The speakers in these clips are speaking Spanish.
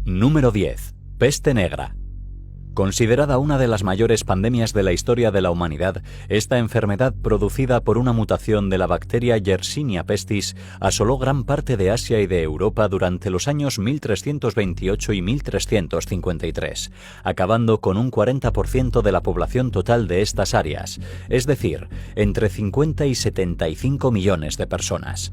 Número 10. Peste negra. Considerada una de las mayores pandemias de la historia de la humanidad, esta enfermedad producida por una mutación de la bacteria Yersinia pestis asoló gran parte de Asia y de Europa durante los años 1328 y 1353, acabando con un 40% de la población total de estas áreas, es decir, entre 50 y 75 millones de personas.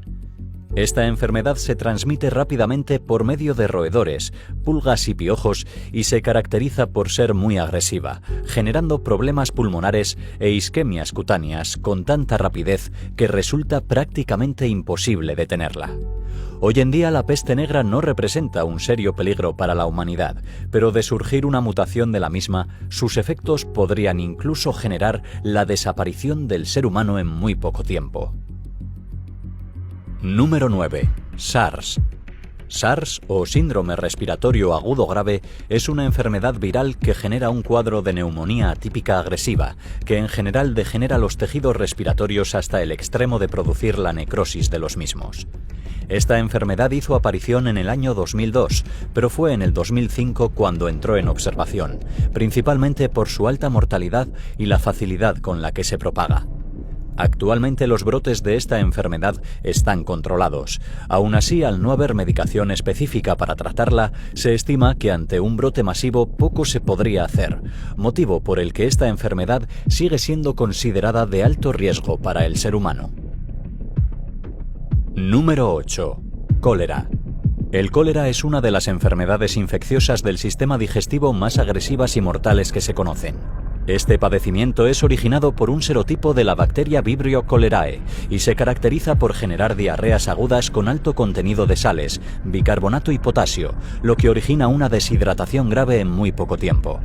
Esta enfermedad se transmite rápidamente por medio de roedores, pulgas y piojos y se caracteriza por ser muy agresiva, generando problemas pulmonares e isquemias cutáneas con tanta rapidez que resulta prácticamente imposible detenerla. Hoy en día la peste negra no representa un serio peligro para la humanidad, pero de surgir una mutación de la misma, sus efectos podrían incluso generar la desaparición del ser humano en muy poco tiempo. Número 9. SARS. SARS, o síndrome respiratorio agudo grave, es una enfermedad viral que genera un cuadro de neumonía atípica agresiva, que en general degenera los tejidos respiratorios hasta el extremo de producir la necrosis de los mismos. Esta enfermedad hizo aparición en el año 2002, pero fue en el 2005 cuando entró en observación, principalmente por su alta mortalidad y la facilidad con la que se propaga. Actualmente los brotes de esta enfermedad están controlados. Aún así, al no haber medicación específica para tratarla, se estima que ante un brote masivo poco se podría hacer, motivo por el que esta enfermedad sigue siendo considerada de alto riesgo para el ser humano. Número 8. Cólera. El cólera es una de las enfermedades infecciosas del sistema digestivo más agresivas y mortales que se conocen. Este padecimiento es originado por un serotipo de la bacteria Vibrio cholerae y se caracteriza por generar diarreas agudas con alto contenido de sales, bicarbonato y potasio, lo que origina una deshidratación grave en muy poco tiempo.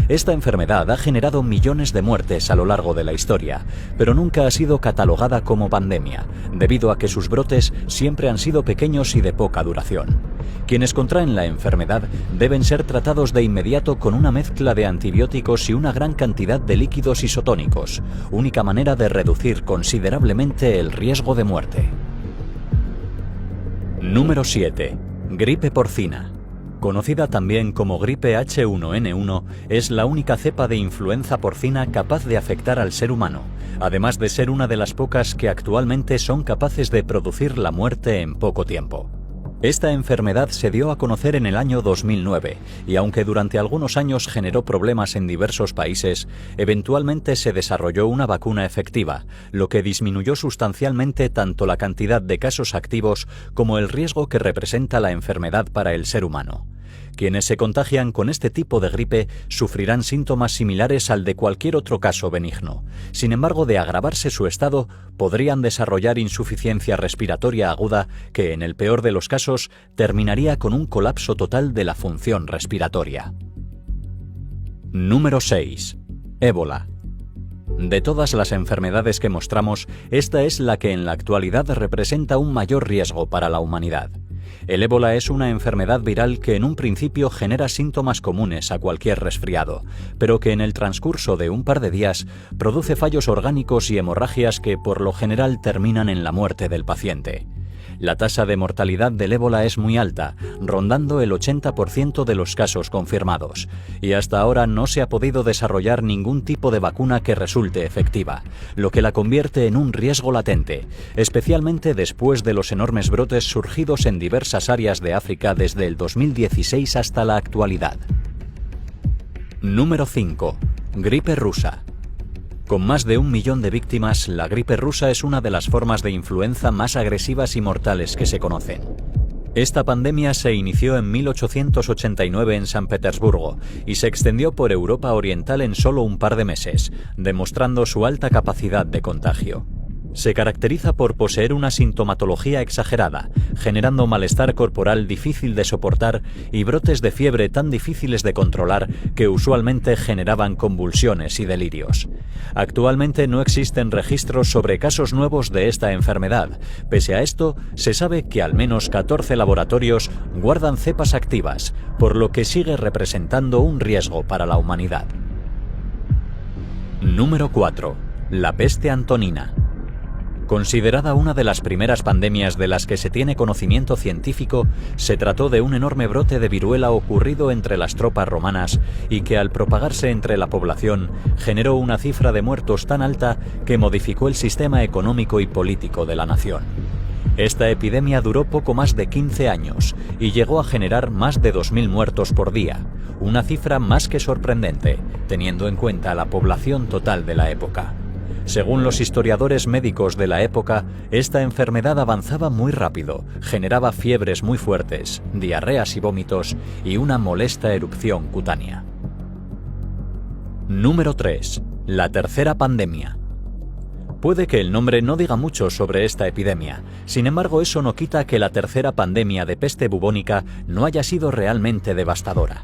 Esta enfermedad ha generado millones de muertes a lo largo de la historia, pero nunca ha sido catalogada como pandemia, debido a que sus brotes siempre han sido pequeños y de poca duración. Quienes contraen la enfermedad deben ser tratados de inmediato con una mezcla de antibióticos y una gran cantidad de líquidos isotónicos, única manera de reducir considerablemente el riesgo de muerte. Número 7. Gripe porcina. Conocida también como gripe H1N1, es la única cepa de influenza porcina capaz de afectar al ser humano, además de ser una de las pocas que actualmente son capaces de producir la muerte en poco tiempo. Esta enfermedad se dio a conocer en el año 2009 y aunque durante algunos años generó problemas en diversos países, eventualmente se desarrolló una vacuna efectiva, lo que disminuyó sustancialmente tanto la cantidad de casos activos como el riesgo que representa la enfermedad para el ser humano. Quienes se contagian con este tipo de gripe sufrirán síntomas similares al de cualquier otro caso benigno. Sin embargo, de agravarse su estado, podrían desarrollar insuficiencia respiratoria aguda que, en el peor de los casos, terminaría con un colapso total de la función respiratoria. Número 6. Ébola. De todas las enfermedades que mostramos, esta es la que en la actualidad representa un mayor riesgo para la humanidad. El ébola es una enfermedad viral que en un principio genera síntomas comunes a cualquier resfriado, pero que en el transcurso de un par de días produce fallos orgánicos y hemorragias que por lo general terminan en la muerte del paciente. La tasa de mortalidad del ébola es muy alta, rondando el 80% de los casos confirmados, y hasta ahora no se ha podido desarrollar ningún tipo de vacuna que resulte efectiva, lo que la convierte en un riesgo latente, especialmente después de los enormes brotes surgidos en diversas áreas de África desde el 2016 hasta la actualidad. Número 5. Gripe rusa. Con más de 1 millón de víctimas, la gripe rusa es una de las formas de influenza más agresivas y mortales que se conocen. Esta pandemia se inició en 1889 en San Petersburgo y se extendió por Europa Oriental en solo un par de meses, demostrando su alta capacidad de contagio. Se caracteriza por poseer una sintomatología exagerada, generando malestar corporal difícil de soportar y brotes de fiebre tan difíciles de controlar que usualmente generaban convulsiones y delirios. Actualmente no existen registros sobre casos nuevos de esta enfermedad. Pese a esto, se sabe que al menos 14 laboratorios guardan cepas activas, por lo que sigue representando un riesgo para la humanidad. Número 4. La peste antonina. Considerada una de las primeras pandemias de las que se tiene conocimiento científico, se trató de un enorme brote de viruela ocurrido entre las tropas romanas y que al propagarse entre la población generó una cifra de muertos tan alta que modificó el sistema económico y político de la nación. Esta epidemia duró poco más de 15 años y llegó a generar más de 2.000 muertos por día, una cifra más que sorprendente, teniendo en cuenta la población total de la época. Según los historiadores médicos de la época, esta enfermedad avanzaba muy rápido, generaba fiebres muy fuertes, diarreas y vómitos y una molesta erupción cutánea. Número 3. La tercera pandemia. Puede que el nombre no diga mucho sobre esta epidemia, sin embargo eso no quita que la tercera pandemia de peste bubónica no haya sido realmente devastadora.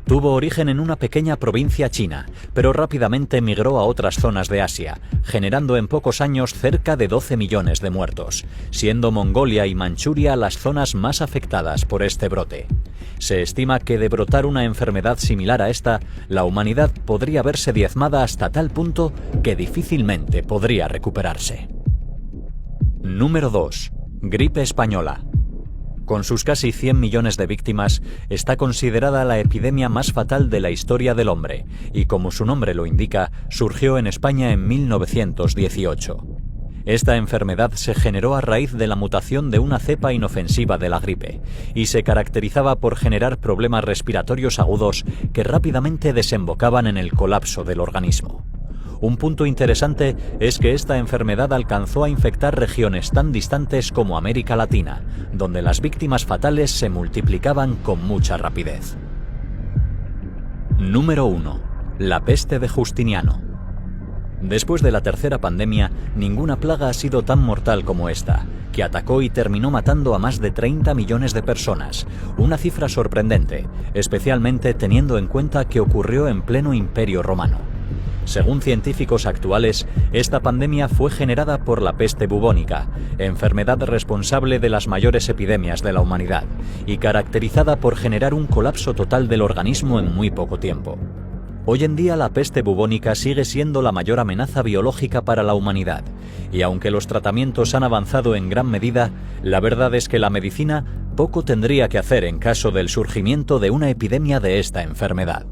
Tuvo origen en una pequeña provincia china, pero rápidamente migró a otras zonas de Asia, generando en pocos años cerca de 12 millones de muertos, siendo Mongolia y Manchuria las zonas más afectadas por este brote. Se estima que de brotar una enfermedad similar a esta, la humanidad podría verse diezmada hasta tal punto que difícilmente podría recuperarse. Número 2. Gripe española. Con sus casi 100 millones de víctimas, está considerada la epidemia más fatal de la historia del hombre, y como su nombre lo indica, surgió en España en 1918. Esta enfermedad se generó a raíz de la mutación de una cepa inofensiva de la gripe, y se caracterizaba por generar problemas respiratorios agudos que rápidamente desembocaban en el colapso del organismo. Un punto interesante es que esta enfermedad alcanzó a infectar regiones tan distantes como América Latina, donde las víctimas fatales se multiplicaban con mucha rapidez. Número 1. La peste de Justiniano. Después de la tercera pandemia, ninguna plaga ha sido tan mortal como esta, que atacó y terminó matando a más de 30 millones de personas, una cifra sorprendente, especialmente teniendo en cuenta que ocurrió en pleno Imperio Romano. Según científicos actuales, esta pandemia fue generada por la peste bubónica, enfermedad responsable de las mayores epidemias de la humanidad, y caracterizada por generar un colapso total del organismo en muy poco tiempo. Hoy en día la peste bubónica sigue siendo la mayor amenaza biológica para la humanidad, y aunque los tratamientos han avanzado en gran medida, la verdad es que la medicina poco tendría que hacer en caso del surgimiento de una epidemia de esta enfermedad.